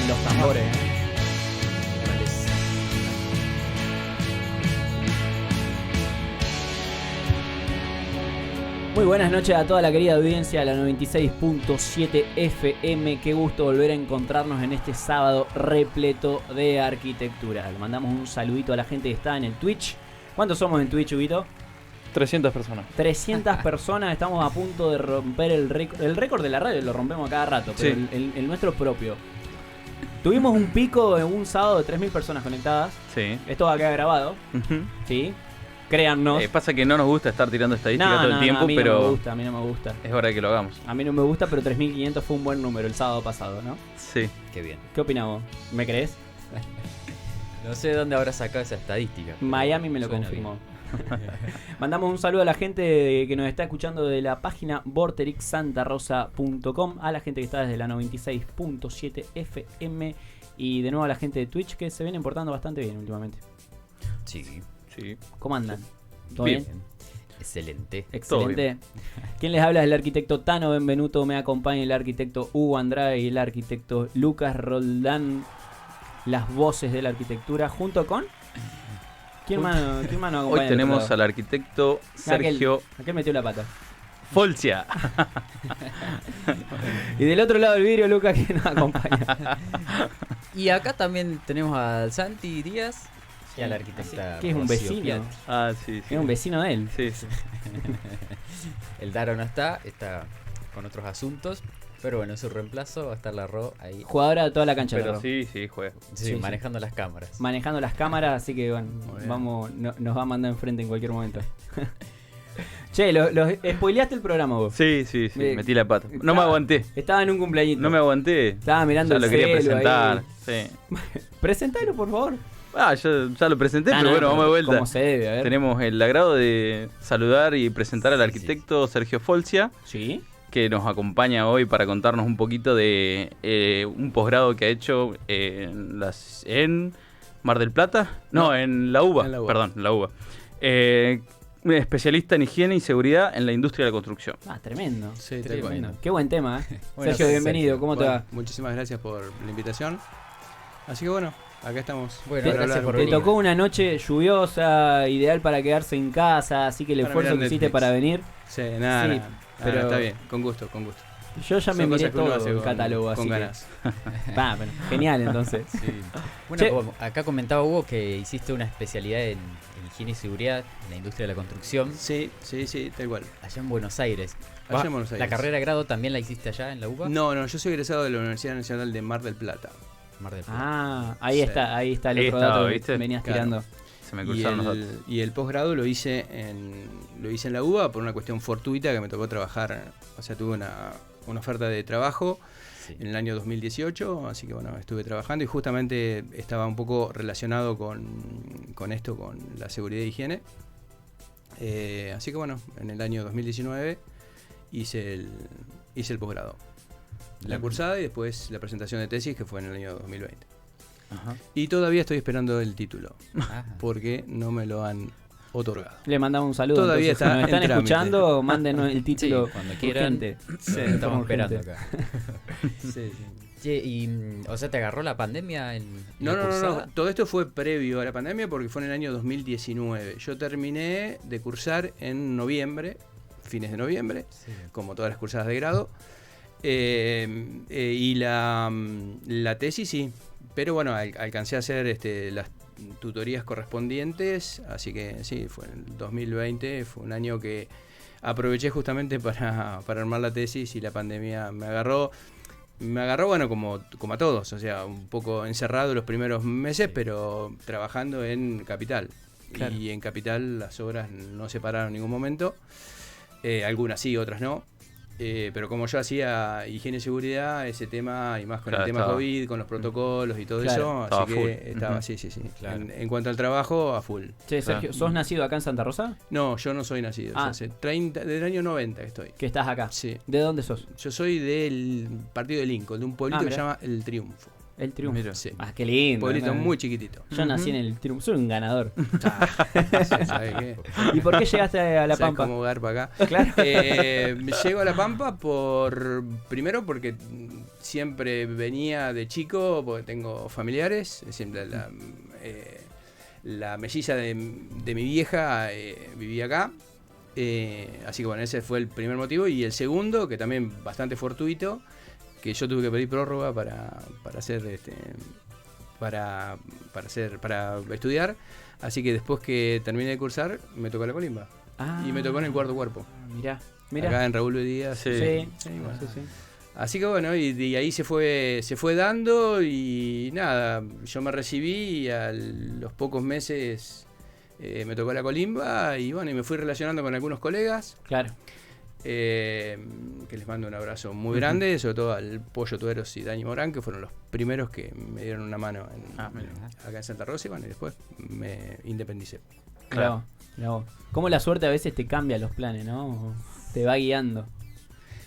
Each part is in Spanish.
suenan los tambores. Muy buenas noches a toda la querida audiencia de la 96.7 FM. Qué gusto volver a encontrarnos en este sábado repleto de arquitectura. Le mandamos un saludito a la gente que está en el Twitch. ¿Cuántos somos en Twitch, Huguito? 300 personas. 300 personas. Estamos a punto de romper el récord de la radio. Lo rompemos a cada rato, pero sí. el nuestro propio. Tuvimos un pico en un sábado de 3.000 personas conectadas. Sí. Esto va a quedar grabado. Sí. Créannos. Pasa que no nos gusta estar tirando estadísticas todo el tiempo, a mí pero no me gusta, a mí no me gusta. es hora de que lo hagamos. A mí no me gusta, pero 3.500 fue un buen número el sábado pasado, ¿no? Sí. Qué bien. ¿Qué opinamos? ¿Me crees? No sé de dónde habrá sacado esa estadística. Miami me lo suena confirmó. Mandamos un saludo a la gente que nos está escuchando de la página vorterixsantarosa.com, a la gente que está desde la 96.7 FM y de nuevo a la gente de Twitch que se vienen portando bastante bien últimamente. Sí. Sí. ¿Cómo andan? ¿Todo bien? Excelente. Excelente. ¿Quién les habla? Es el arquitecto Tano Benvenuto. Me acompaña el arquitecto Hugo Andrade y el arquitecto Lucas Roldán. Las voces de la arquitectura junto con... ¿Quién más nos acompaña? Hoy tenemos al arquitecto Sergio Aquel metió la pata. Folcia. Y del otro lado del vidrio, Lucas, que nos acompaña. Y acá también tenemos al Santi Díaz y a la arquitecta que es un Rocío vecino. Piatti. Ah, sí, sí. Es un vecino de él. Sí, sí. El Daro no está con otros asuntos. Pero bueno, en su reemplazo va a estar la Ro ahí. Jugadora de toda la cancha. Pero sí, juega. Sí, manejando las cámaras. Manejando las cámaras, así que bueno, nos va a mandar enfrente en cualquier momento. Che, spoileaste el programa vos. Sí, metí la pata. No me aguanté. Estaba en un cumpleañito. No me aguanté. Estaba mirando ya el lo quería presentar. Ahí. Sí. Presentalo, por favor. Yo ya lo presenté, pero bueno, vamos de vuelta. Como se debe, a ver. Tenemos el agrado de saludar y presentar al arquitecto Sergio Folcia. Sí. Que nos acompaña hoy para contarnos un poquito de un posgrado que ha hecho en Mar del Plata. No, en la UBA. Perdón, la UBA. Especialista en higiene y seguridad en la industria de la construcción. Ah, tremendo. Sí, tremendo. Qué buen tema, ¿eh? Bueno, Sergio, bienvenido. ¿Cómo te va? Muchísimas gracias por la invitación. Así que bueno, acá estamos. Bueno, gracias por Te venir. tocó una noche lluviosa, ideal para quedarse en casa, así que el esfuerzo que hiciste para venir. Sí, nada. Pero está bien, con gusto. Yo ya me Son miré cosas que uno todo hace el con catálogo, así con que... ganas. Bueno, genial, entonces. Sí. Bueno, Che. acá comentaba Hugo que hiciste una especialidad en higiene y seguridad en la industria de la construcción. Sí, tal cual. Allá en Buenos Aires. Allá en Buenos Aires. ¿La carrera de grado también la hiciste allá en la UBA? No, yo soy egresado de la Universidad Nacional de Mar del Plata. Mar del Plata. Ah, ahí Sí. está el Ahí otro estaba, dato que ¿viste? venías Claro. tirando. Se me cruzaron los datos. Y el posgrado lo hice en la UBA por una cuestión fortuita que me tocó trabajar. O sea, tuve una oferta de trabajo en el año 2018, así que bueno, estuve trabajando y justamente estaba un poco relacionado con esto, con la seguridad e higiene. Así que bueno, en el año 2019 hice el posgrado. La cursada y después la presentación de tesis, que fue en el año 2020. Ajá. Y todavía estoy esperando el título, Ajá. porque no me lo han otorgado. Le mandamos un saludo. Todavía entonces, está si nos están en trámite. escuchando, mándenos el título. Sí, cuando quieran. Urgente. Sí, estamos esperando Urgente. acá. Sí. Che, y, o sea, ¿te agarró la pandemia en No, la cursada? todo esto fue previo a la pandemia porque fue en el año 2019. Yo terminé de cursar en noviembre, fines de noviembre, Sí. como todas las cursadas de grado. Y la tesis sí, pero bueno, alcancé a hacer las tutorías correspondientes, así que sí, fue en el 2020, fue un año que aproveché justamente para armar la tesis y la pandemia me agarró bueno, como a todos, o sea, un poco encerrado los primeros meses, pero trabajando en Capital. Claro. Y en Capital las obras no se pararon en ningún momento, algunas sí, otras no. Pero como yo hacía higiene y seguridad, ese tema, y más con Claro, el tema estaba. COVID, con los protocolos y todo Claro, eso, estaba así que full. estaba, Ujú. sí. Claro. En cuanto al trabajo, a full. Che, Sergio, Claro. ¿sos nacido acá en Santa Rosa? No, yo no soy nacido, Ah. yo hace desde el año 90 que estoy. Que estás acá. Sí. ¿De dónde sos? Yo soy del partido de Lincoln, de un pueblito que se mirá. llama El Triunfo. El Triunfo. Mira. Sí. Ah, qué lindo. Pueblito ¿no? muy chiquitito. Yo nací en el Triunfo. Soy un ganador. ¿Sabes qué? ¿Y por qué llegaste a La ¿Sabes Pampa? cómo garpa acá? Claro. Llego a La Pampa primero porque siempre venía de chico, porque tengo familiares, siempre la melliza de mi vieja vivía acá. Así que bueno, ese fue el primer motivo. Y el segundo, que también bastante fortuito, que yo tuve que pedir prórroga para estudiar. Así que después que terminé de cursar, me tocó la colimba. Y me tocó en el cuarto cuerpo. Mirá. Acá en Raúl Díaz. Sí. Bueno. Sí. Así que bueno, y ahí se fue dando y nada, yo me recibí y a los pocos meses me tocó la colimba y bueno, y me fui relacionando con algunos colegas. Claro. Que les mando un abrazo muy grande, sobre todo al Pollo Tueros y Dani Morán, que fueron los primeros que me dieron una mano acá en Santa Rosa, y bueno, y después me independicé. Claro. Cómo la suerte a veces te cambia los planes, ¿no? Te va guiando.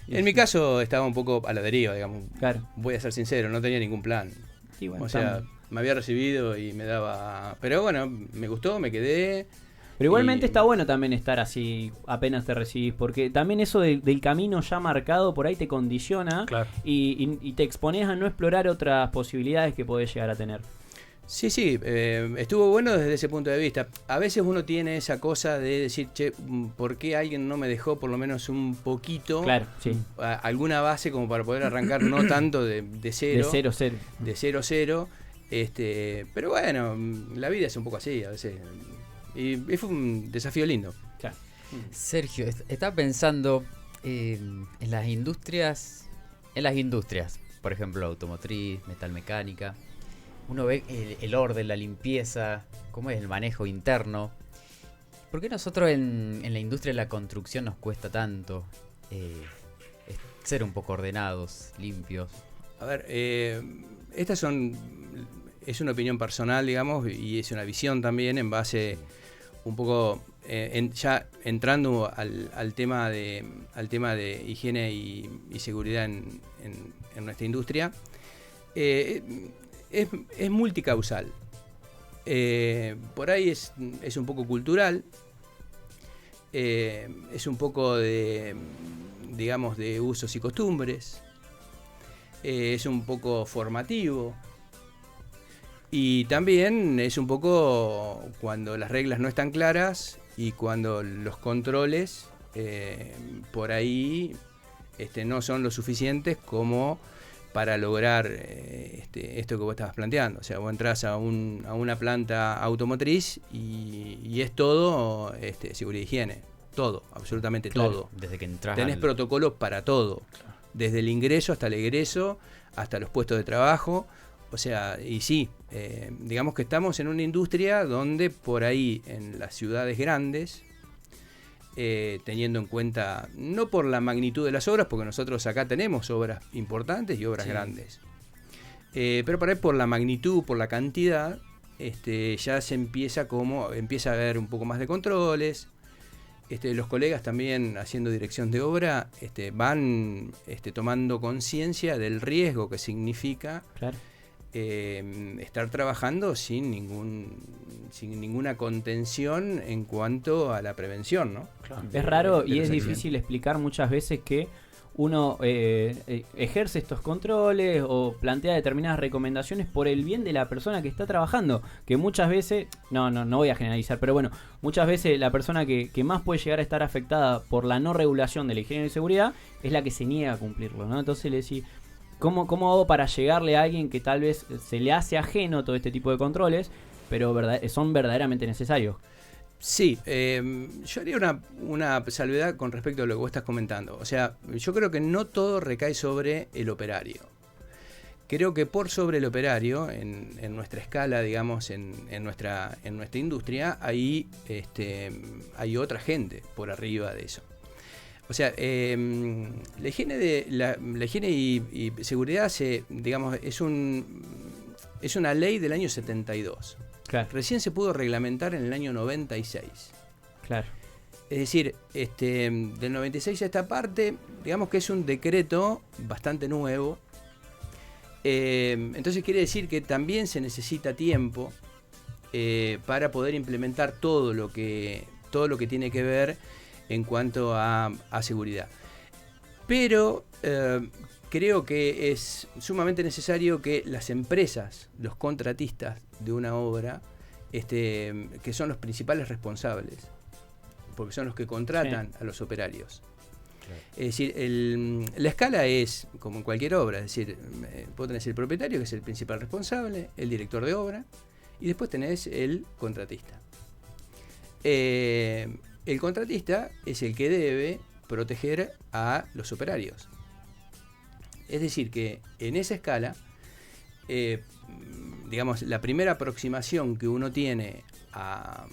En mi caso estaba un poco a la deriva, digamos. Claro. Voy a ser sincero, no tenía ningún plan. Sí, bueno, o sea, me había recibido y me daba... Pero bueno, me gustó, me quedé... Pero igualmente está bueno también estar así apenas te recibís, porque también eso del camino ya marcado por ahí te condiciona. Claro. y te expones a no explorar otras posibilidades que podés llegar a tener. Sí, estuvo bueno desde ese punto de vista. A veces uno tiene esa cosa de decir, che, ¿por qué alguien no me dejó por lo menos un poquito? Claro, sí. Alguna base como para poder arrancar, no tanto de cero. De 0-0. De 0-0. Pero bueno, la vida es un poco así a veces. Y fue un desafío lindo. Claro. Sergio, estaba pensando en las industrias, por ejemplo, automotriz, metalmecánica. Uno ve el orden, la limpieza, cómo es el manejo interno. ¿Por qué nosotros en la industria de la construcción nos cuesta tanto ser un poco ordenados, limpios? A ver, es una opinión personal, digamos, y es una visión también en base un poco, ya entrando al tema de higiene y seguridad en nuestra industria. Es multicausal. Por ahí es un poco cultural, es un poco de usos y costumbres, es un poco formativo. Y también es un poco cuando las reglas no están claras y cuando los controles por ahí no son lo suficientes como para lograr esto que vos estabas planteando. O sea, vos entrás a una planta automotriz y es todo seguridad y higiene. Todo, absolutamente claro, todo. Desde que entras tenés protocolos para todo. Claro. Desde el ingreso hasta el egreso, hasta los puestos de trabajo. O sea, y sí, digamos que estamos en una industria donde por ahí en las ciudades grandes, teniendo en cuenta, no por la magnitud de las obras, porque nosotros acá tenemos obras importantes y obras grandes, pero por ahí por la magnitud, por la cantidad, ya se empieza a haber un poco más de controles. Los colegas también haciendo dirección de obra van tomando conciencia del riesgo que significa. Claro. Estar trabajando sin ninguna contención en cuanto a la prevención, ¿no? Claro. Es raro y es difícil explicar muchas veces que uno ejerce estos controles o plantea determinadas recomendaciones por el bien de la persona que está trabajando, que muchas veces, no voy a generalizar, pero bueno, muchas veces la persona que más puede llegar a estar afectada por la no regulación de la higiene y seguridad es la que se niega a cumplirlo, ¿no? Entonces le decís, ¿Cómo hago para llegarle a alguien que tal vez se le hace ajeno todo este tipo de controles, pero son verdaderamente necesarios? Sí, yo haría una salvedad con respecto a lo que vos estás comentando. O sea, yo creo que no todo recae sobre el operario. Creo que por sobre el operario, en nuestra escala, digamos, en nuestra industria, hay otra gente por arriba de eso. O sea, la higiene y seguridad es una ley del año 72. Claro. Recién se pudo reglamentar en el año 96. Claro. Es decir, del 96 a esta parte, digamos que es un decreto bastante nuevo. Entonces quiere decir que también se necesita tiempo para poder implementar todo lo que tiene que ver en cuanto a seguridad. Pero creo que es sumamente necesario que las empresas, los contratistas de una obra, que son los principales responsables, porque son los que contratan a los operarios. Claro. Es decir, la escala es como en cualquier obra, es decir, vos tenés el propietario, que es el principal responsable, el director de obra, y después tenés el contratista. El contratista es el que debe proteger a los operarios. Es decir, que en esa escala, digamos, la primera aproximación que uno tiene a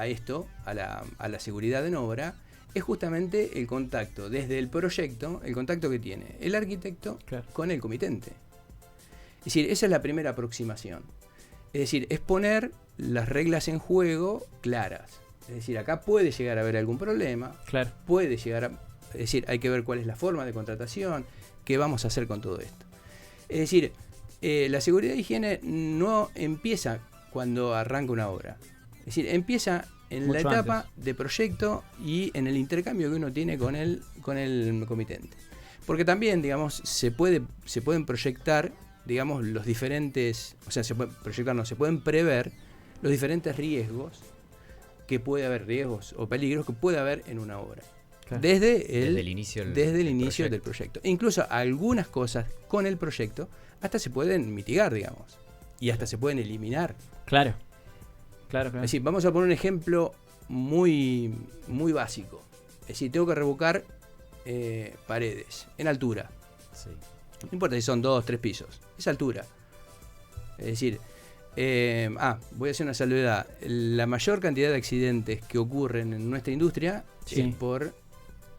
esto, a la seguridad en obra, es justamente el contacto desde el proyecto, el contacto que tiene el arquitecto con el comitente. Es decir, esa es la primera aproximación. Es decir, es poner las reglas en juego claras. Es decir, acá puede llegar a haber algún problema, puede llegar a... Es decir, hay que ver cuál es la forma de contratación, qué vamos a hacer con todo esto. Es decir, la seguridad e higiene no empieza cuando arranca una obra. Es decir, empieza en la etapa de proyecto y en el intercambio que uno tiene con el comitente. Porque también, digamos, se pueden proyectar, digamos, los diferentes... O sea, se pueden prever los diferentes riesgos que puede haber, riesgos o peligros que puede haber en una obra. Claro. Desde el inicio del proyecto. Incluso algunas cosas con el proyecto hasta se pueden mitigar, digamos. Y hasta se pueden eliminar. Claro. Es decir, vamos a poner un ejemplo muy, muy básico. Es decir, tengo que revocar paredes en altura. Sí. No importa si son 2 o 3 pisos. Es altura. Es decir, voy a hacer una salvedad. La mayor cantidad de accidentes que ocurren en nuestra industria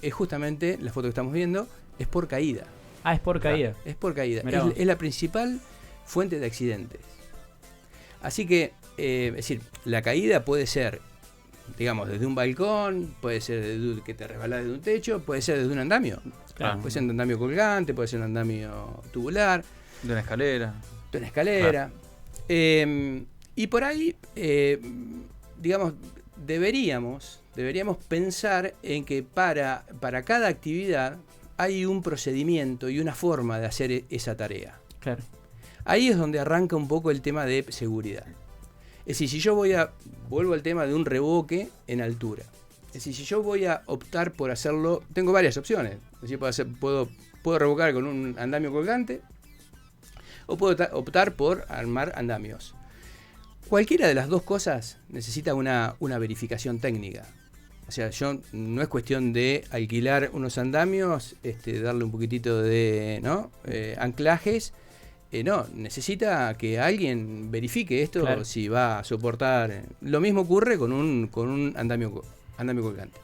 es justamente, la foto que estamos viendo, es por caída. Es por caída. Es por caída. Es la principal fuente de accidentes. Así que, es decir, la caída puede ser, digamos, desde un balcón, puede ser desde que te resbalás desde un techo, puede ser desde un andamio. Claro. Puede ser un andamio colgante, puede ser un andamio tubular. De una escalera. Claro. Y por ahí, digamos, deberíamos pensar en que para cada actividad hay un procedimiento y una forma de hacer esa tarea. Claro. Ahí es donde arranca un poco el tema de seguridad. Es decir, si yo vuelvo al tema de un revoque en altura. Es decir, si yo voy a optar por hacerlo, tengo varias opciones. Es decir, puedo revocar con un andamio colgante o puedo optar por armar andamios. Cualquiera de las dos cosas necesita una verificación técnica. O sea, no es cuestión de alquilar unos andamios, darle un poquitito de anclajes. No, necesita que alguien verifique esto, si va a soportar. Lo mismo ocurre con un andamio colgante.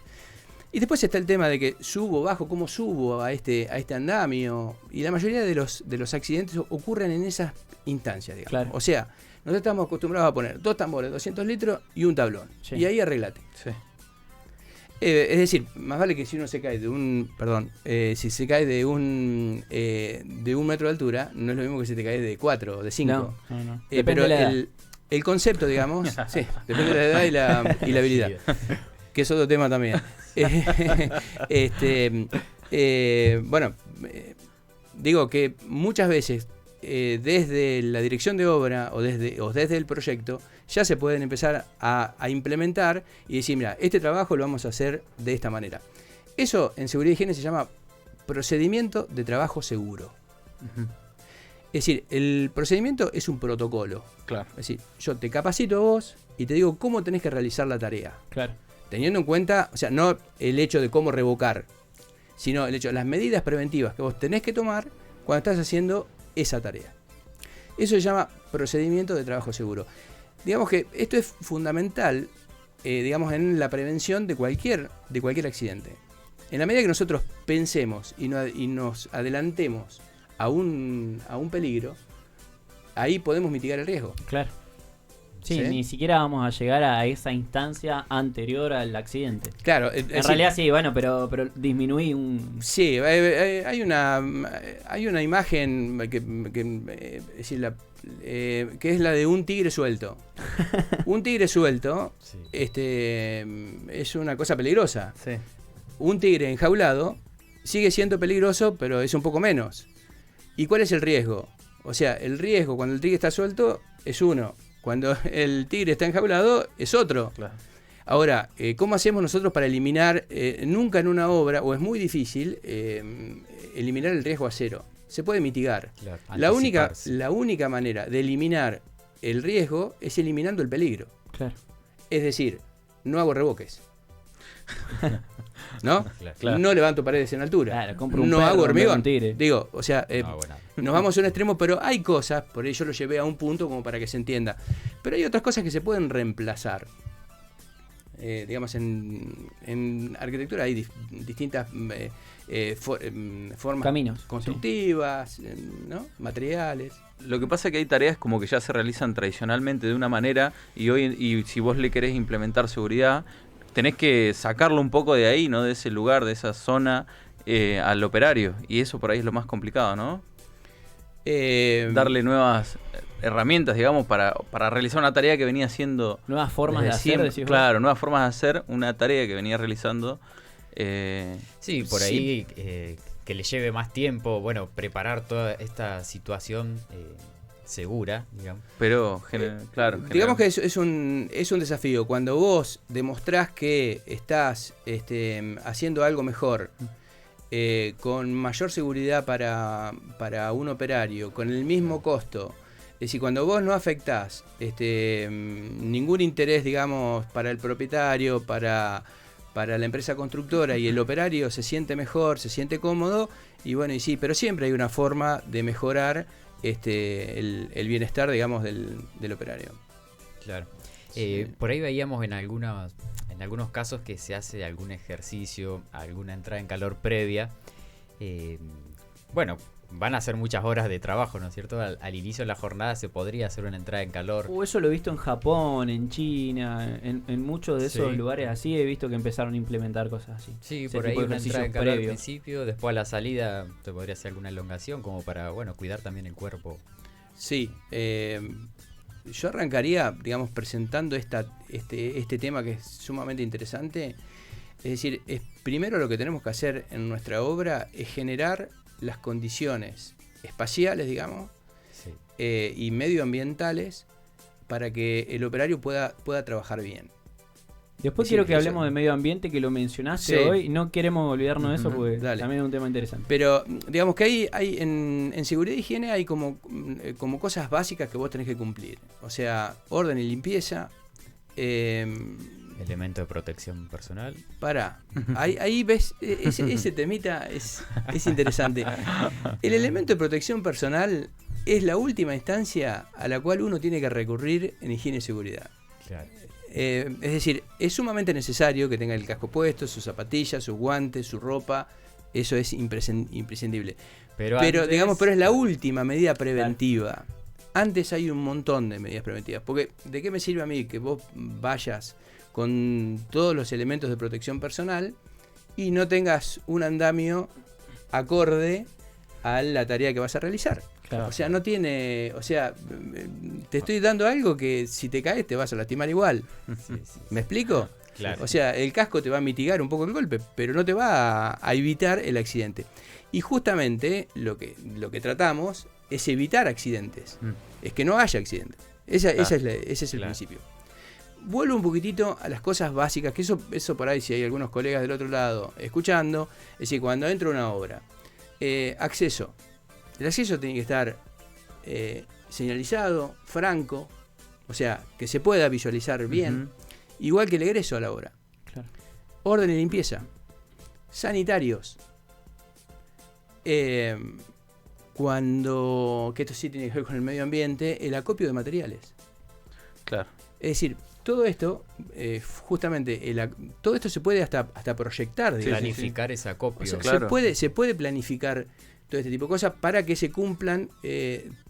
Y después está el tema de que subo, bajo, cómo subo a este andamio. Y la mayoría de los accidentes ocurren en esas instancias, digamos. Claro. O sea, nosotros estamos acostumbrados a poner 2 tambores, 200 litros y un tablón. Sí. Y ahí arreglate. Sí. Es decir, más vale que si uno se cae si se cae de un metro de altura, no es lo mismo que si te caes de 4 o de 5. No. Pero el concepto, digamos, sí, depende de la edad y la habilidad. Que es otro tema también. Digo que muchas veces desde la dirección de obra o desde el proyecto ya se pueden empezar a implementar y decir, mira, este trabajo lo vamos a hacer de esta manera. Eso en seguridad y higiene se llama procedimiento de trabajo seguro. Uh-huh. Es decir, el procedimiento es un protocolo. Claro. Es decir, yo te capacito a vos y te digo cómo tenés que realizar la tarea. Claro. Teniendo en cuenta, o sea, no el hecho de cómo revocar, sino el hecho de las medidas preventivas que vos tenés que tomar cuando estás haciendo esa tarea. Eso se llama procedimiento de trabajo seguro. Digamos que esto es fundamental, digamos, en la prevención de cualquier accidente. En la medida que nosotros pensemos y nos adelantemos a un peligro, ahí podemos mitigar el riesgo. Claro. Sí, ni siquiera vamos a llegar a esa instancia anterior al accidente. Claro. En realidad sí, bueno, pero disminuí un... Sí, hay una imagen que es la de un tigre suelto. Un tigre suelto sí. Es una cosa peligrosa. Sí. Un tigre enjaulado sigue siendo peligroso, pero es un poco menos. ¿Y cuál es el riesgo? O sea, el riesgo cuando el tigre está suelto es uno. Cuando el tigre está enjaulado es otro. Claro. Ahora, ¿cómo hacemos nosotros para eliminar, nunca en una obra, o es muy difícil, eliminar el riesgo a cero? Se puede mitigar. Claro, La única manera de eliminar el riesgo es eliminando el peligro. Claro. Es decir, no hago revoques. ¿No? Claro. No levanto paredes en altura. Claro, compro un no perro hago en vez de hormigón. un tigre. Digo, o sea, Bueno. nos vamos a un extremo, pero hay cosas, por ello lo llevé a un punto como para que se entienda. Pero hay otras cosas que se pueden reemplazar. Digamos, en arquitectura hay distintas formas Caminos, constructivas, ¿no? Materiales. Lo que pasa es que hay tareas como que ya se realizan tradicionalmente de una manera y si vos le querés implementar seguridad, tenés que sacarlo un poco de ahí, ¿no? De ese lugar, de esa zona, al operario. Y eso por ahí es lo más complicado, ¿no? Darle nuevas herramientas, digamos, para realizar una tarea que venía haciendo... Nuevas formas de desde hacer, siempre. decís vos. Claro, nuevas formas de hacer una tarea que venía realizando. Sí, por ahí que le lleve más tiempo, bueno, preparar toda esta situación segura, digamos. Pero, claro. Digamos que es un desafío. Cuando vos demostrás que estás haciendo algo mejor, con mayor seguridad para un operario, con el mismo costo, es decir, cuando vos no afectás ningún interés, digamos, para el propietario, para la empresa constructora, y el operario se siente mejor, se siente cómodo, y bueno, y sí, pero siempre hay una forma de mejorar el bienestar, digamos, del operario. Claro. Sí. Por ahí veíamos en algunos casos que se hace algún ejercicio, alguna entrada en calor previa. Bueno, van a ser muchas horas de trabajo, ¿no es cierto? Al inicio de la jornada se podría hacer una entrada en calor. Eso lo he visto en Japón, en China, en muchos de esos lugares así he visto que empezaron a implementar cosas así. Sí, Ese por ahí tipo de una entrada en ejercicios calor al previos. principio, después a la salida te podría hacer alguna elongación como para, bueno, cuidar también el cuerpo. Sí, yo arrancaría, digamos, presentando este tema que es sumamente interesante. Es decir, primero lo que tenemos que hacer en nuestra obra es generar las condiciones espaciales, digamos, Sí. Y medioambientales para que el operario pueda trabajar bien. Después Sí, quiero que eso- hablemos de medio ambiente, que lo mencionaste Sí. hoy. No queremos olvidarnos de eso porque Dale. también es un tema interesante. Pero digamos que hay en seguridad e higiene hay como cosas básicas que vos tenés que cumplir. O sea, orden y limpieza. Elemento de protección personal. Ahí ves, ese temita es interesante. El elemento de protección personal es la última instancia a la cual uno tiene que recurrir en higiene y seguridad. Claro. Es decir, es sumamente necesario que tenga el casco puesto, sus zapatillas, sus guantes, su ropa. Eso es imprescindible. Pero es la última medida preventiva. Antes hay un montón de medidas preventivas. Porque, ¿de qué me sirve a mí que vos vayas con todos los elementos de protección personal y no tengas un andamio acorde a la tarea que vas a realizar? Claro. O sea, no tiene... O sea, te estoy dando algo que si te caes te vas a lastimar igual. Sí. ¿Me explico? Claro. O sea, el casco te va a mitigar un poco el golpe, pero no te va a evitar el accidente. Y justamente lo que tratamos es evitar accidentes. Es que no haya accidentes. Ese es el principio. Vuelvo un poquitito a las cosas básicas, que eso por ahí, si hay algunos colegas del otro lado escuchando, es decir, cuando entra una obra, acceso. El acceso tiene que estar señalizado, franco, o sea, que se pueda visualizar bien, igual que el egreso a la obra. Claro. Orden y limpieza. Sanitarios. Que esto sí tiene que ver con el medio ambiente, el acopio de materiales. Claro. Es decir, todo esto, justamente, todo esto se puede hasta proyectar, digamos. Planificar ese acopio. O sea, Claro. se puede planificar todo este tipo de cosas para que se cumplan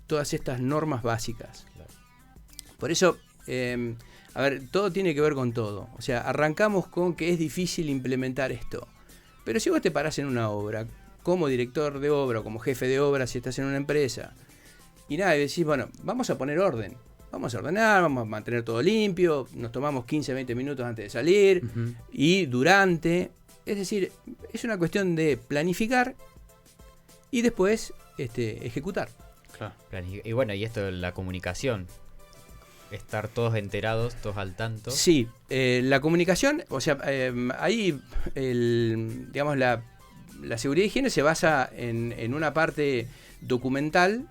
todas estas normas básicas. Claro. Por eso, a ver, todo tiene que ver con todo. O sea, arrancamos con que es difícil implementar esto. Pero si vos te parás en una obra, como director de obra o como jefe de obra, si estás en una empresa, y nada, y decís, bueno, vamos a poner orden. Vamos a ordenar, vamos a mantener todo limpio, nos tomamos 15, 20 minutos antes de salir y durante. Es decir, es una cuestión de planificar y después ejecutar. Claro. Y bueno, y esto de la comunicación. Estar todos enterados, todos al tanto. Sí, la comunicación, o sea, ahí, digamos, la seguridad y higiene se basa en una parte documental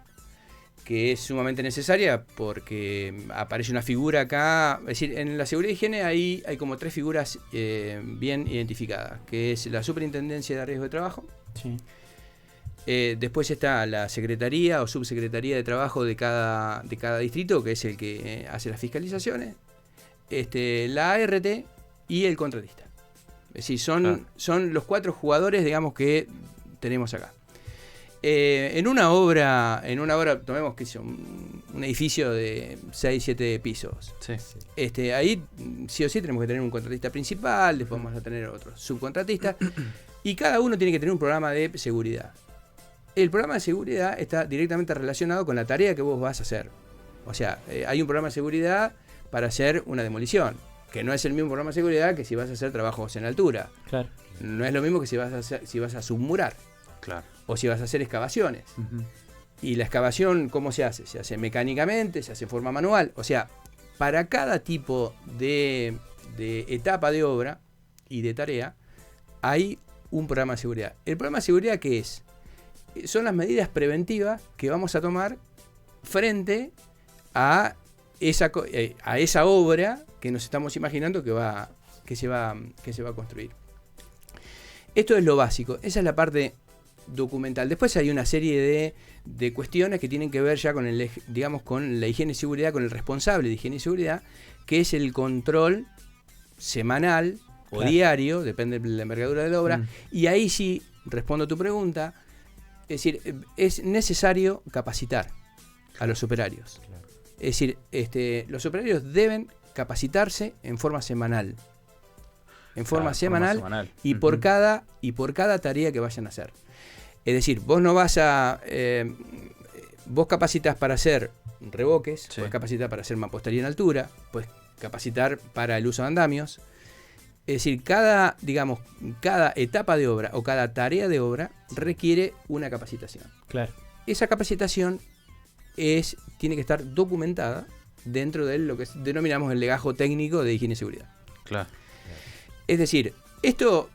que es sumamente necesaria porque aparece una figura acá. Es decir, en la seguridad y higiene hay como 3 figuras bien identificadas, que es la Superintendencia de Riesgo de Trabajo. Sí. Después está la Secretaría o Subsecretaría de Trabajo de cada distrito, que es el que hace las fiscalizaciones, la ART y el contratista. Es decir, son los 4 jugadores, digamos, que tenemos acá. En una obra, tomemos que es un edificio de 6, 7 pisos. Sí. Ahí sí o sí tenemos que tener un contratista principal, después vamos a tener otros subcontratistas, y cada uno tiene que tener un programa de seguridad. El programa de seguridad está directamente relacionado con la tarea que vos vas a hacer. O sea, hay un programa de seguridad para hacer una demolición, que no es el mismo programa de seguridad que si vas a hacer trabajos en altura. Claro. No es lo mismo que si vas a submurar. Claro. O si vas a hacer excavaciones. Y la excavación, ¿cómo se hace? Se hace mecánicamente, se hace de forma manual. O sea, para cada tipo de etapa de obra y de tarea, hay un programa de seguridad. ¿El programa de seguridad qué es? Son las medidas preventivas que vamos a tomar frente a esa obra que nos estamos imaginando que se va a construir. Esto es lo básico, esa es la parte documental. Después hay una serie de cuestiones que tienen que ver ya con con la higiene y seguridad, con el responsable de higiene y seguridad, que es el control semanal o diario, depende de la envergadura de la obra, y ahí sí respondo a tu pregunta. Es decir, es necesario capacitar a los operarios. Claro. Es decir, los operarios deben capacitarse en forma semanal. En forma semanal. Y por cada tarea que vayan a hacer. Es decir, vos no vas a... vos capacitas para hacer revoques, podés capacitar para hacer mampostería en altura, podés capacitar para el uso de andamios. Es decir, cada etapa de obra o cada tarea de obra requiere una capacitación. Claro. Esa capacitación tiene que estar documentada dentro de lo que denominamos el legajo técnico de higiene y seguridad. Claro. Es decir, esto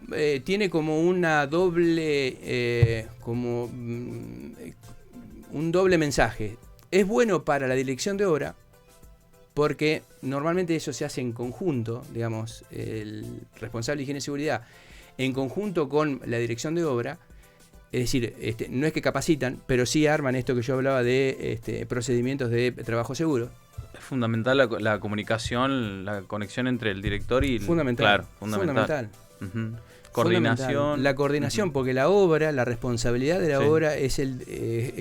tiene como una doble, un doble mensaje. Es bueno para la dirección de obra, porque normalmente eso se hace en conjunto, digamos, el responsable de higiene y seguridad, en conjunto con la dirección de obra. Es decir, no es que capacitan, pero sí arman esto que yo hablaba de procedimientos de trabajo seguro. Es fundamental la comunicación, la conexión entre el director y el... Fundamental. Claro, fundamental. Coordinación. Fundamental. La coordinación, porque la obra, la responsabilidad de la obra es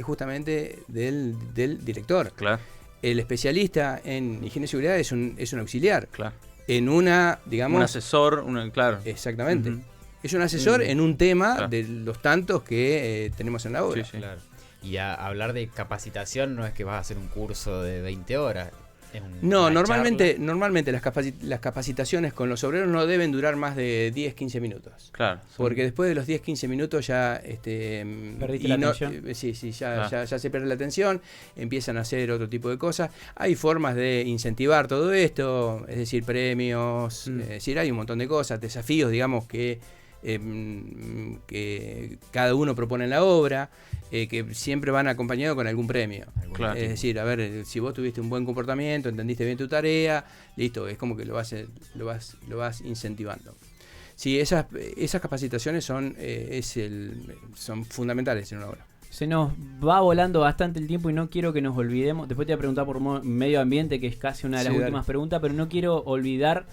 justamente del director. Claro. El especialista en higiene y seguridad es un auxiliar. Claro. En una, digamos... Un asesor, claro. Exactamente. Es un asesor en un tema de los tantos que tenemos en la obra. Sí. Claro. Y hablar de capacitación no es que vas a hacer un curso de 20 horas. No, normalmente las capacitaciones con los obreros no deben durar más de 10-15 minutos. Claro. Porque después de los 10-15 minutos ya... ¿Perdiste la atención? Ya se pierde la atención, empiezan a hacer otro tipo de cosas. Hay formas de incentivar todo esto, es decir, premios, es decir, hay un montón de cosas, desafíos, digamos, que cada uno propone en la obra, que siempre van acompañados con algún premio. Claro. Es decir, a ver, si vos tuviste un buen comportamiento, entendiste bien tu tarea, listo, es como que lo vas incentivando. Sí, esas capacitaciones son fundamentales en una obra. Se nos va volando bastante el tiempo y no quiero que nos olvidemos. Después te voy a preguntar por medio ambiente, que es casi una de las últimas preguntas, pero no quiero olvidar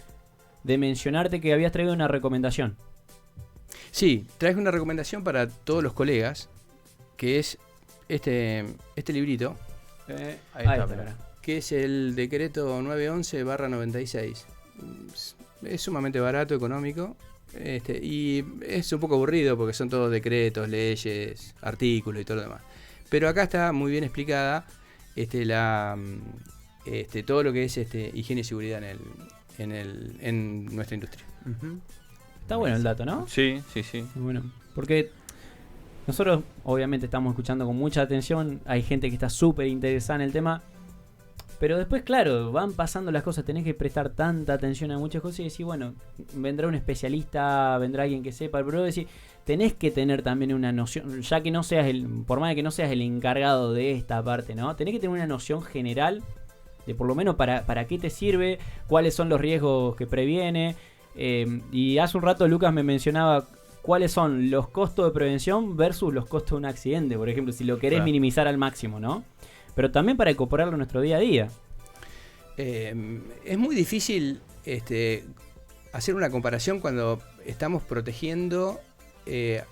de mencionarte que habías traído una recomendación. Sí, traje una recomendación para todos los colegas, que es este librito, Ahí está. que es el decreto 911/96. Es sumamente barato, económico, y es un poco aburrido porque son todos decretos, leyes, artículos y todo lo demás. Pero acá está muy bien explicada todo lo que es higiene y seguridad en nuestra industria. Está bueno el dato, ¿no? Sí. Bueno, porque nosotros obviamente estamos escuchando con mucha atención, hay gente que está súper interesada en el tema, pero después, claro, van pasando las cosas, tenés que prestar tanta atención a muchas cosas y decir, bueno, vendrá un especialista, vendrá alguien que sepa, pero decir, tenés que tener también una noción, ya que no seas por más de que no seas el encargado de esta parte, ¿no? Tenés que tener una noción general de por lo menos para qué te sirve, cuáles son los riesgos que previene. Y hace un rato Lucas me mencionaba cuáles son los costos de prevención versus los costos de un accidente, por ejemplo, si lo querés minimizar al máximo, ¿no? Pero también para incorporarlo en nuestro día a día. Es muy difícil hacer una comparación cuando estamos protegiendo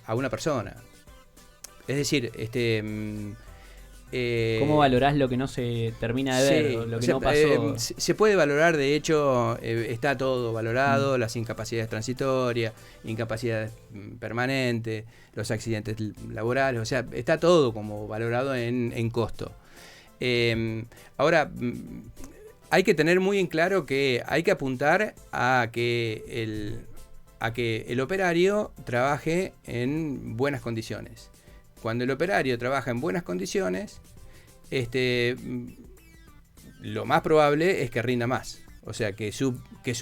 a una persona. Es decir, ¿cómo valorás lo que no se termina de ver, lo que no pasó? Se puede valorar, de hecho, está todo valorado, las incapacidades transitorias, incapacidades permanentes, los accidentes laborales, o sea, está todo como valorado en costo. Ahora, hay que tener muy en claro que hay que apuntar a que el operario trabaje en buenas condiciones. Cuando el operario trabaja en buenas condiciones, lo más probable es que rinda más. O sea, que su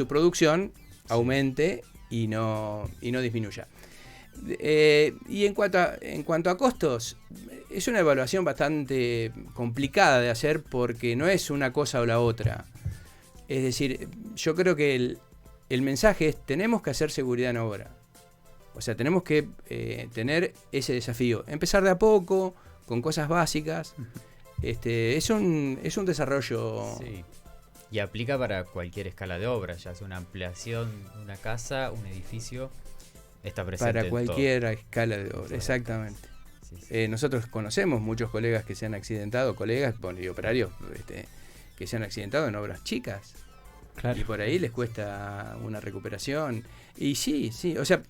producción aumente y no disminuya. Y en cuanto a costos, es una evaluación bastante complicada de hacer porque no es una cosa o la otra. Es decir, yo creo que el mensaje es: tenemos que hacer seguridad en obra. O sea, tenemos que tener ese desafío. Empezar de a poco, con cosas básicas. Es un desarrollo. Sí. Y aplica para cualquier escala de obra, ya sea una ampliación de una casa, un edificio. Está presente para cualquier todo. Escala de obra, exactamente. Sí. Nosotros conocemos muchos colegas que se han accidentado, y operarios que se han accidentado en obras chicas. Claro. Y por ahí les cuesta una recuperación. Y sí, o sea,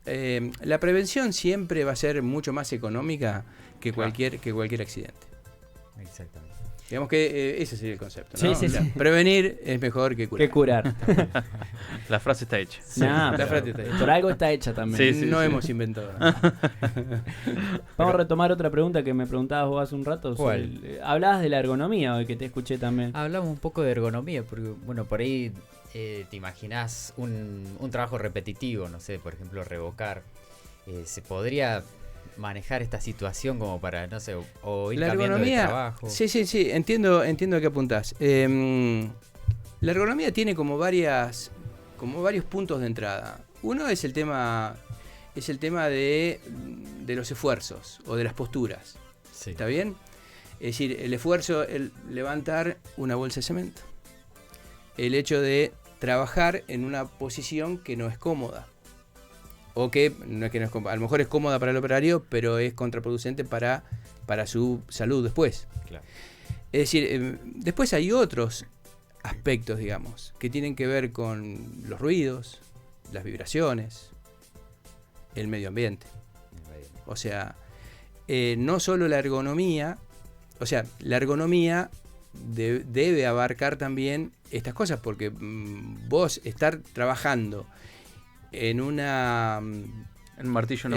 la prevención siempre va a ser mucho más económica que cualquier accidente. Exactamente. Digamos que ese sería el concepto, ¿no? Sí. Prevenir es mejor que curar. La frase está hecha. Sí, la frase está hecha. Por algo está hecha también. No hemos inventado nada. Vamos a retomar otra pregunta que me preguntabas vos hace un rato. ¿Cuál? Hablabas de la ergonomía hoy, que te escuché también. Hablamos un poco de ergonomía, porque bueno, por ahí te imaginás un trabajo repetitivo, no sé, por ejemplo, revocar. ¿Se podría manejar esta situación como para, no sé, o ir cambiando de trabajo? Sí, entiendo a qué apuntás. La ergonomía tiene como varios puntos de entrada. Uno es el tema de los esfuerzos o de las posturas. Sí. ¿Está bien? Es decir, el esfuerzo, el levantar una bolsa de cemento. El hecho de trabajar en una posición que no es cómoda. O que no es cómoda. A lo mejor es cómoda para el operario, pero es contraproducente para su salud después. Claro. Es decir, después hay otros aspectos, digamos, que tienen que ver con los ruidos, las vibraciones, el medio ambiente. O sea, no solo la ergonomía, o sea, la ergonomía debe abarcar también estas cosas, porque vos estar trabajando en un martillo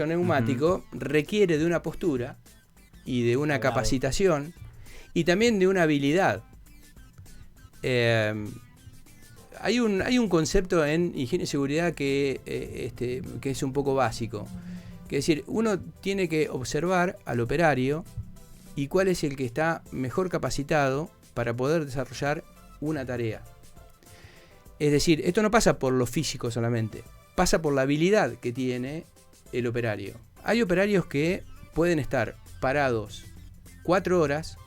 neumático requiere de una postura y de una capacitación y también de una habilidad. Hay un concepto en higiene y seguridad que es un poco básico, que es decir, uno tiene que observar al operario y cuál es el que está mejor capacitado para poder desarrollar una tarea. Es decir, esto no pasa por lo físico solamente, pasa por la habilidad que tiene el operario. Hay operarios que pueden estar parados 4 horas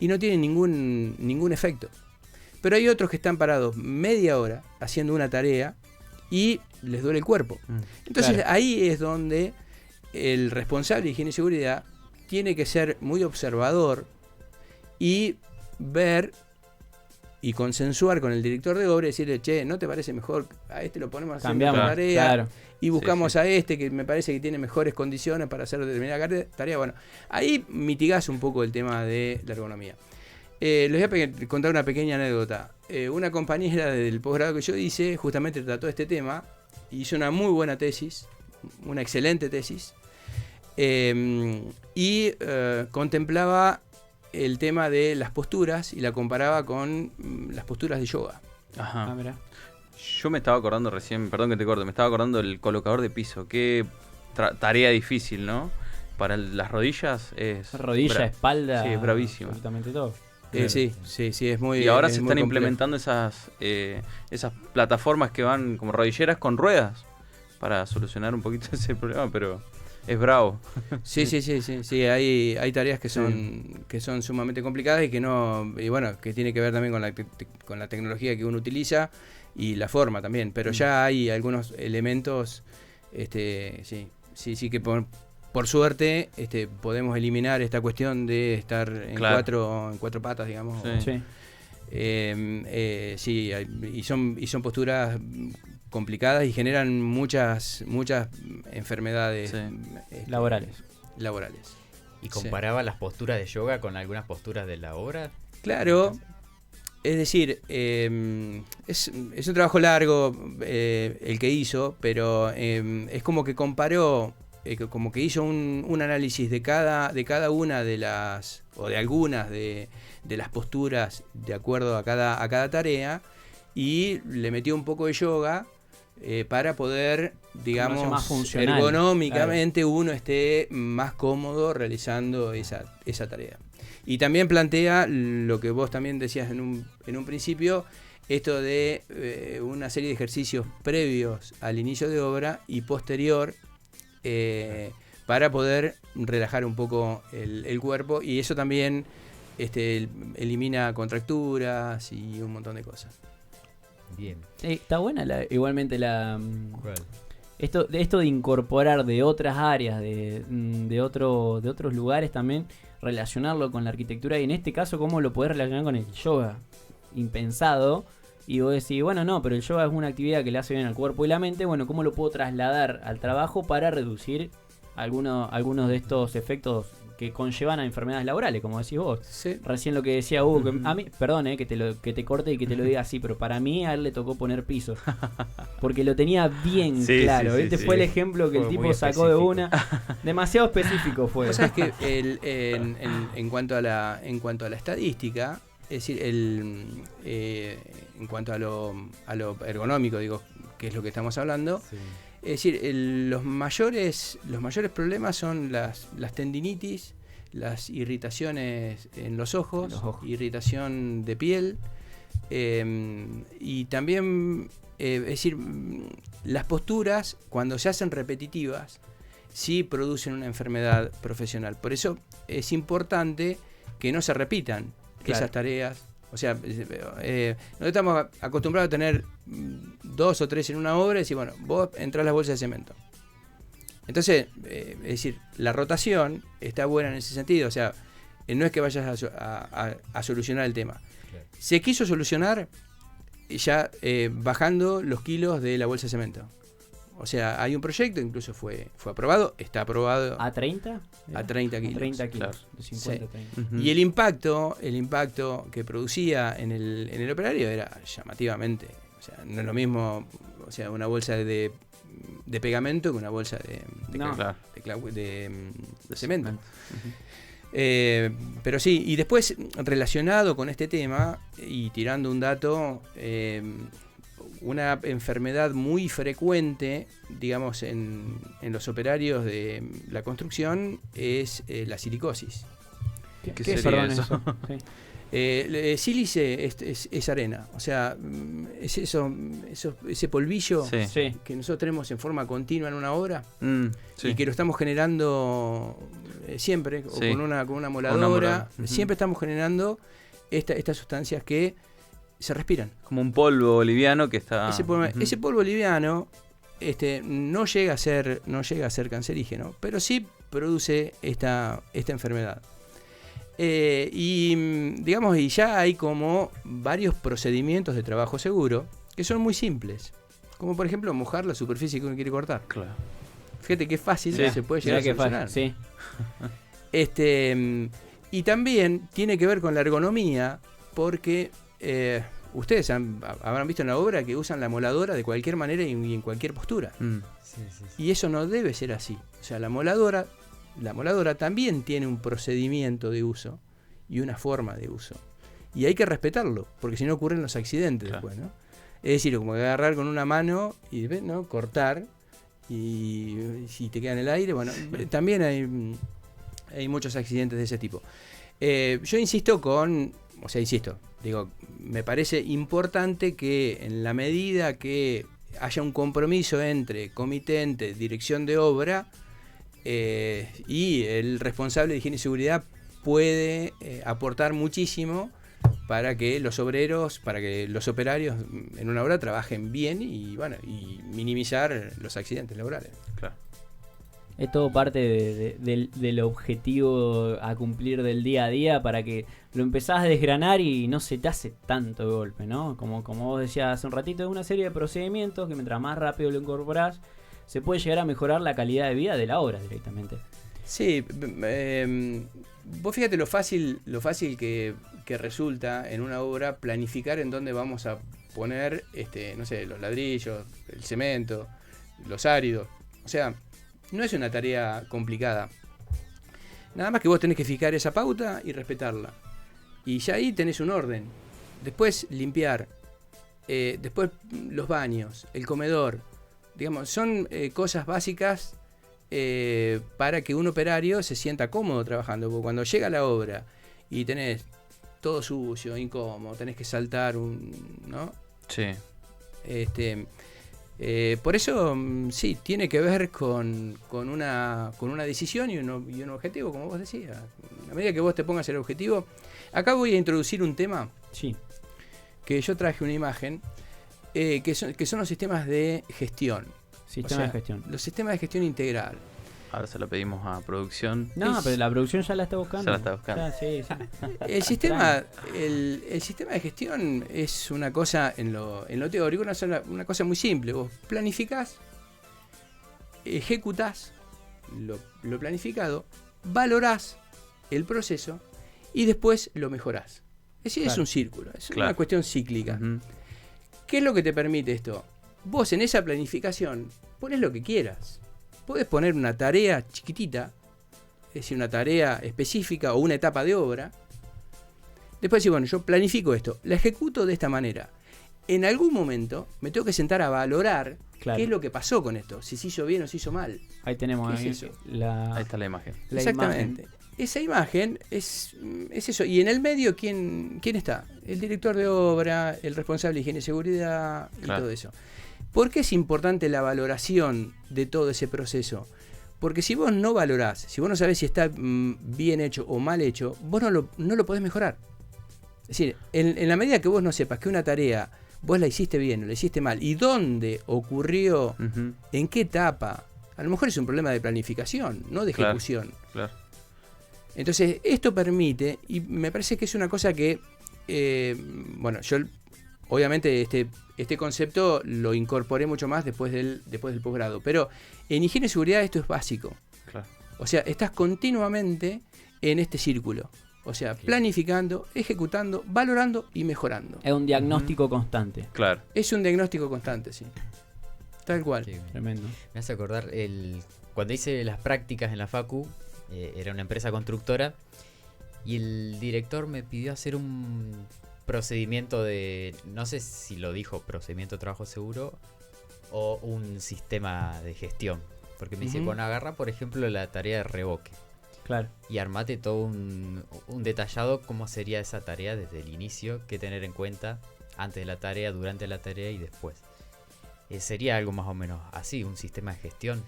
y no tienen ningún efecto. Pero hay otros que están parados media hora haciendo una tarea y les duele el cuerpo. Entonces ahí es donde el responsable de higiene y seguridad tiene que ser muy observador y ver y consensuar con el director de obra y decirle: che, ¿no te parece mejor a este lo ponemos a hacer una tarea? Y buscamos a este que me parece que tiene mejores condiciones para hacer determinada tarea. Bueno, ahí mitigás un poco el tema de la ergonomía. Les voy a contar una pequeña anécdota. Una compañera del posgrado que yo hice justamente trató este tema, hizo una muy buena tesis, una excelente tesis, y contemplaba el tema de las posturas y la comparaba con las posturas de yoga. Ajá. Mirá. Yo me estaba acordando recién, perdón que te corte, me estaba acordando del colocador de piso. Qué tarea difícil, ¿no? Para las rodillas es... Rodilla, espalda. Sí, es bravísimo. Absolutamente todo. Sí, es muy. Y ahora es se muy están complejo. implementando esas plataformas que van como rodilleras con ruedas para solucionar un poquito ese problema, pero es bravo. Sí, hay tareas que son sumamente complicadas y que tiene que ver también con la tecnología que uno utiliza y la forma también, pero ya hay algunos elementos que por suerte podemos eliminar esta cuestión de estar en cuatro patas, digamos. Sí. Y son posturas complicadas y generan muchas enfermedades laborales. ¿Y comparaba las posturas de yoga con algunas posturas de la obra? Claro, es decir, es un trabajo largo el que hizo, pero es como que comparó, como que hizo un análisis de cada una de las, o de algunas de las posturas de acuerdo a cada tarea, y le metió un poco de yoga para poder, digamos, más funcional, ergonómicamente uno esté más cómodo realizando esa tarea. Y también plantea lo que vos también decías en un principio, esto de una serie de ejercicios previos al inicio de obra y posterior, para poder relajar un poco el cuerpo, y eso también elimina contracturas y un montón de cosas. Bien. Está buena igualmente ¿Cuál? esto de incorporar de otras áreas, de otros lugares también, relacionarlo con la arquitectura, y en este caso cómo lo podés relacionar con el yoga. Impensado. Y vos decís, bueno, no, pero el yoga es una actividad que le hace bien al cuerpo y la mente. Bueno, ¿cómo lo puedo trasladar al trabajo para reducir algunos de estos efectos que conllevan a enfermedades laborales, como decís vos? Sí. Recién lo que decía Hugo, que a mí, perdón, que te corte y que te lo diga así, pero para mí a él le tocó poner piso. Porque lo tenía bien claro. Sí, este fue el ejemplo que Fue el tipo muy sacó de específico. una. Demasiado específico fue. O sea, es que en cuanto a la estadística, es decir, en cuanto a lo ergonómico, digo, que es lo que estamos hablando, Sí. es decir, los mayores problemas son las tendinitis, las irritaciones en los ojos, irritación de piel, y también, es decir, las posturas, cuando se hacen repetitivas, sí producen una enfermedad profesional. Por eso es importante que no se repitan esas tareas. O sea, no estamos acostumbrados a tener 2 o 3 en una obra y decir, bueno, vos entrás a las bolsas de cemento. Entonces, es decir, la rotación está buena en ese sentido. O sea, no es que vayas a solucionar el tema. Claro. Se quiso solucionar ya bajando los kilos de la bolsa de cemento. O sea, hay un proyecto, incluso fue aprobado, está aprobado ¿A 30? a 30 kilos. 30 kilos, Claro. de 50 a 30. Ujú. Y el impacto que producía en el operario era llamativamente. O sea, no es lo mismo, o sea, una bolsa de pegamento que una bolsa de cemento. Pero sí, y después relacionado con este tema y tirando un dato, una enfermedad muy frecuente, digamos, en los operarios de la construcción es la silicosis. ¿Qué es, sería perdón, eso? Sí. Sílice es arena, o sea, es ese polvillo Sí. Sí. que nosotros tenemos en forma continua en una obra Sí. y que lo estamos generando siempre, o Sí. con una moladora, moladora. Ujú. siempre estamos generando estas sustancias que se respiran. Como un polvo liviano que está... Ese polvo liviano no llega a ser cancerígeno, pero sí produce esta enfermedad. Y digamos, y ya hay como varios procedimientos de trabajo seguro que son muy simples, como por ejemplo mojar la superficie que uno quiere cortar. Claro. Fíjate qué fácil Sí. se puede llegar a Mirá qué solucionar. fácil. Sí. Y también tiene que ver con la ergonomía, porque ustedes habrán visto en la obra que usan la moladora de cualquier manera y en cualquier postura. Mm. Sí. Y eso no debe ser así. O sea, la moladora la moladora también tiene un procedimiento de uso y una forma de uso. Y hay que respetarlo, porque si no ocurren los accidentes después, ¿no? Es decir, como agarrar con una mano y, ¿no?, cortar, y si te queda en el aire, bueno, también hay muchos accidentes de ese tipo. Yo insisto, digo, me parece importante que en la medida que haya un compromiso entre comitente, dirección de obra y el responsable de higiene y seguridad puede aportar muchísimo para que los operarios en una obra trabajen bien y minimizar los accidentes laborales. Claro. Es todo parte del objetivo a cumplir del día a día para que lo empezás a desgranar y no se te hace tanto de golpe, ¿no? Como vos decías hace un ratito, es una serie de procedimientos que mientras más rápido lo incorporás, se puede llegar a mejorar la calidad de vida de la obra directamente. Sí, vos fíjate lo fácil que resulta en una obra planificar en dónde vamos a poner, no sé, los ladrillos, el cemento, los áridos. O sea, no es una tarea complicada. Nada más que vos tenés que fijar esa pauta y respetarla. Y ya ahí tenés un orden. Después limpiar. Después los baños, el comedor. Digamos, son cosas básicas para que un operario se sienta cómodo trabajando. Porque cuando llega la obra y tenés todo sucio, incómodo, tenés que saltar ¿no? Sí. Por eso, sí, tiene que ver con una decisión y un objetivo, como vos decías. A medida que vos te pongas el objetivo. Acá voy a introducir un tema. Sí. Que yo traje una imagen, que son los sistemas de gestión. Sistema de gestión. Los sistemas de gestión integral. Ahora se lo pedimos a producción. No, pero la producción ya la está buscando. Ya la está buscando. Ya, sí. El sistema de gestión es una cosa en lo teórico, una cosa muy simple. Vos planificás, ejecutás lo planificado, valorás el proceso y después lo mejorás. Es decir, es un círculo, es una cuestión cíclica. Uh-huh. ¿Qué es lo que te permite esto? Vos en esa planificación pones lo que quieras. Podés poner una tarea chiquitita, es decir, una tarea específica o una etapa de obra. Después decís, bueno, yo planifico esto, la ejecuto de esta manera. En algún momento me tengo que sentar a valorar qué es lo que pasó con esto, si se hizo bien o se hizo mal. Ahí tenemos ahí eso. Ahí está la imagen. Exactamente. Imagen. Esa imagen es eso. Y en el medio, ¿quién está? El director de obra, el responsable de higiene y seguridad y todo eso. ¿Por qué es importante la valoración de todo ese proceso? Porque si vos no valorás, si vos no sabés si está bien hecho o mal hecho, vos no lo podés mejorar. Es decir, en la medida que vos no sepas que una tarea vos la hiciste bien o la hiciste mal, y dónde ocurrió, en qué etapa, a lo mejor es un problema de planificación, no de ejecución. Claro. Entonces, esto permite, y me parece que es una cosa que, yo obviamente este concepto lo incorporé mucho más después del posgrado, pero en higiene y seguridad esto es básico. Claro. O sea, estás continuamente en este círculo. O sea, planificando, ejecutando, valorando y mejorando. Es un diagnóstico constante. Claro. Es un diagnóstico constante, sí. Tal cual. Sí, tremendo. Me hace acordar, cuando hice las prácticas en la Facu, era una empresa constructora, y el director me pidió hacer un procedimiento no sé si lo dijo, procedimiento de trabajo seguro o un sistema de gestión. Porque me dice, bueno, agarra por ejemplo la tarea de revoque. Claro. Y armate todo un detallado cómo sería esa tarea desde el inicio, qué tener en cuenta antes de la tarea, durante la tarea y después. Sería algo más o menos así, un sistema de gestión.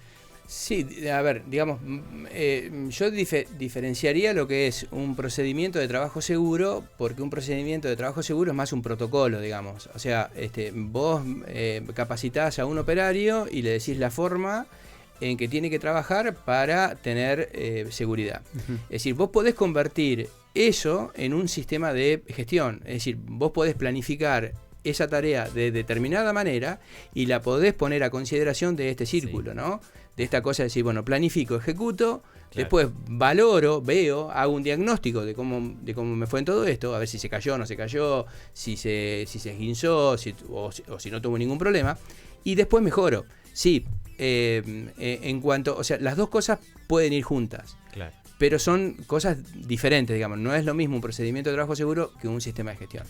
Sí, a ver, digamos, yo diferenciaría lo que es un procedimiento de trabajo seguro, porque un procedimiento de trabajo seguro es más un protocolo, digamos. O sea, vos capacitás a un operario y le decís la forma en que tiene que trabajar para tener seguridad. Es decir, vos podés convertir eso en un sistema de gestión. Es decir, vos podés planificar esa tarea de determinada manera y la podés poner a consideración de este círculo, ¿no? De esta cosa de decir, bueno, planifico, ejecuto, después valoro, veo, hago un diagnóstico de cómo me fue en todo esto, a ver si se cayó o no se cayó, si se esguinzó o si no tuvo ningún problema, y después mejoro. Sí, en cuanto, o sea, las dos cosas pueden ir juntas. Claro. Pero son cosas diferentes, digamos. No es lo mismo un procedimiento de trabajo seguro que un sistema de gestión.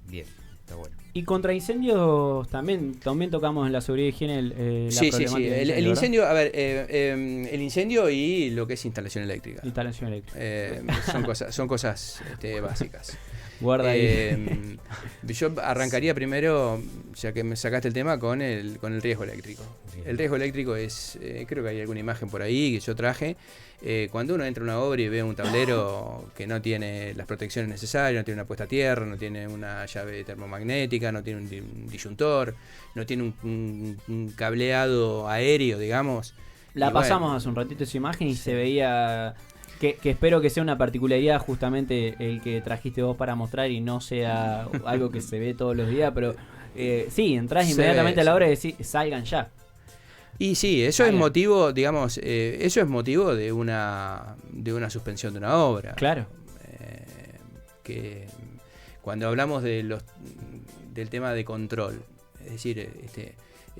Bien, está bueno. Y contra incendios también tocamos en la seguridad y higiene la Sí. problemática del El ¿verdad? incendio, a ver, el incendio y lo que es instalación eléctrica. Instalación eléctrica. Son cosas básicas. Guarda ahí. Yo arrancaría primero, ya que me sacaste el tema, con el riesgo eléctrico. El riesgo eléctrico es, creo que hay alguna imagen por ahí que yo traje. Cuando uno entra a una obra y ve un tablero que no tiene las protecciones necesarias, no tiene una puesta a tierra, no tiene una llave termomagnética, no tiene un disyuntor, no tiene un cableado aéreo, digamos. La Y pasamos bueno, hace un ratito esa imagen y se veía que espero que sea una particularidad justamente el que trajiste vos para mostrar y no sea algo que se ve todos los días, pero sí, entrás Se inmediatamente ve, a la sí. obra y decís, salgan ya. Y sí, eso es Salgan. motivo, digamos, eso es motivo de una suspensión de una obra. Claro. Que cuando hablamos del tema de control, es decir,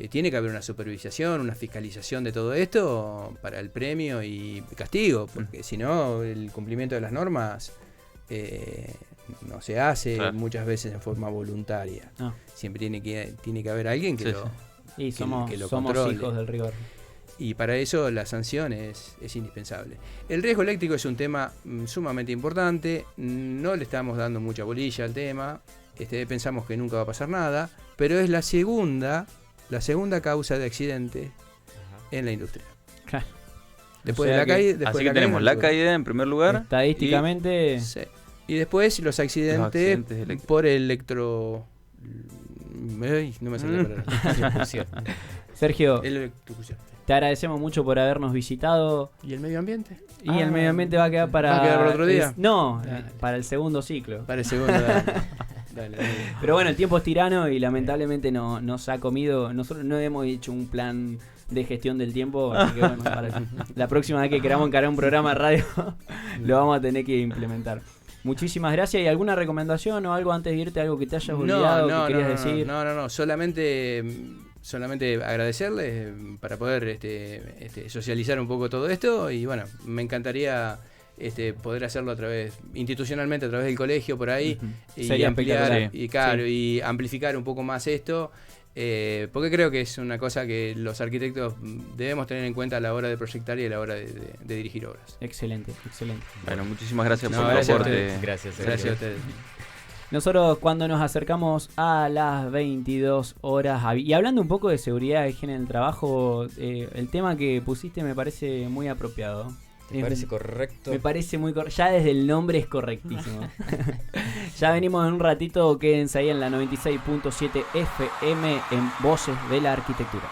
tiene que haber una supervisación, una fiscalización de todo esto para el premio y castigo, porque si no, el cumplimiento de las normas no se hace muchas veces en forma voluntaria. No. Siempre tiene que haber alguien que Sí, lo... sí. Y somos controle. hijos del rigor. Y para eso la sanción es indispensable. El riesgo eléctrico es un tema sumamente importante. No le estamos dando mucha bolilla al tema. Pensamos que nunca va a pasar nada. Pero es la segunda causa de accidente en la industria. Claro. Después O sea de la que- caída. así que tenemos la caída en primer lugar. Estadísticamente, Sí. Y después los accidentes eléctricos. por electro... Ay, no me sale la palabra. Sergio, Electrocución. te agradecemos mucho por habernos visitado. ¿Y el medio ambiente? Y el medio ambiente va a quedar para... ¿Va a quedar para otro día? No, Dale. para el segundo ciclo. Para el segundo. Dale. Pero bueno, el tiempo es tirano y lamentablemente nos ha comido. Nosotros no hemos hecho un plan de gestión del tiempo, así que bueno, para la próxima vez que queramos encarar un programa de radio, lo vamos a tener que implementar. Muchísimas gracias. ¿Y alguna recomendación o algo antes de irte, algo que te hayas olvidado, que querías decir? No. Solamente agradecerles para poder socializar un poco todo esto y bueno, me encantaría poder hacerlo institucionalmente a través del colegio por ahí y Sería ampliar espectacular. y amplificar un poco más esto. Porque creo que es una cosa que los arquitectos debemos tener en cuenta a la hora de proyectar y a la hora de dirigir obras. Excelente. Bueno, muchísimas gracias No, por el gracias a aporte. ustedes. Gracias. Gracias a ustedes. Nosotros cuando nos acercamos a las 22 horas, y hablando un poco de seguridad y higiene en el trabajo, el tema que pusiste me parece muy apropiado. ¿Te parece correcto? Me parece muy correcto. Ya desde el nombre es correctísimo. Ya venimos en un ratito. Quédense ahí en la 96.7 FM en Voces de la Arquitectura.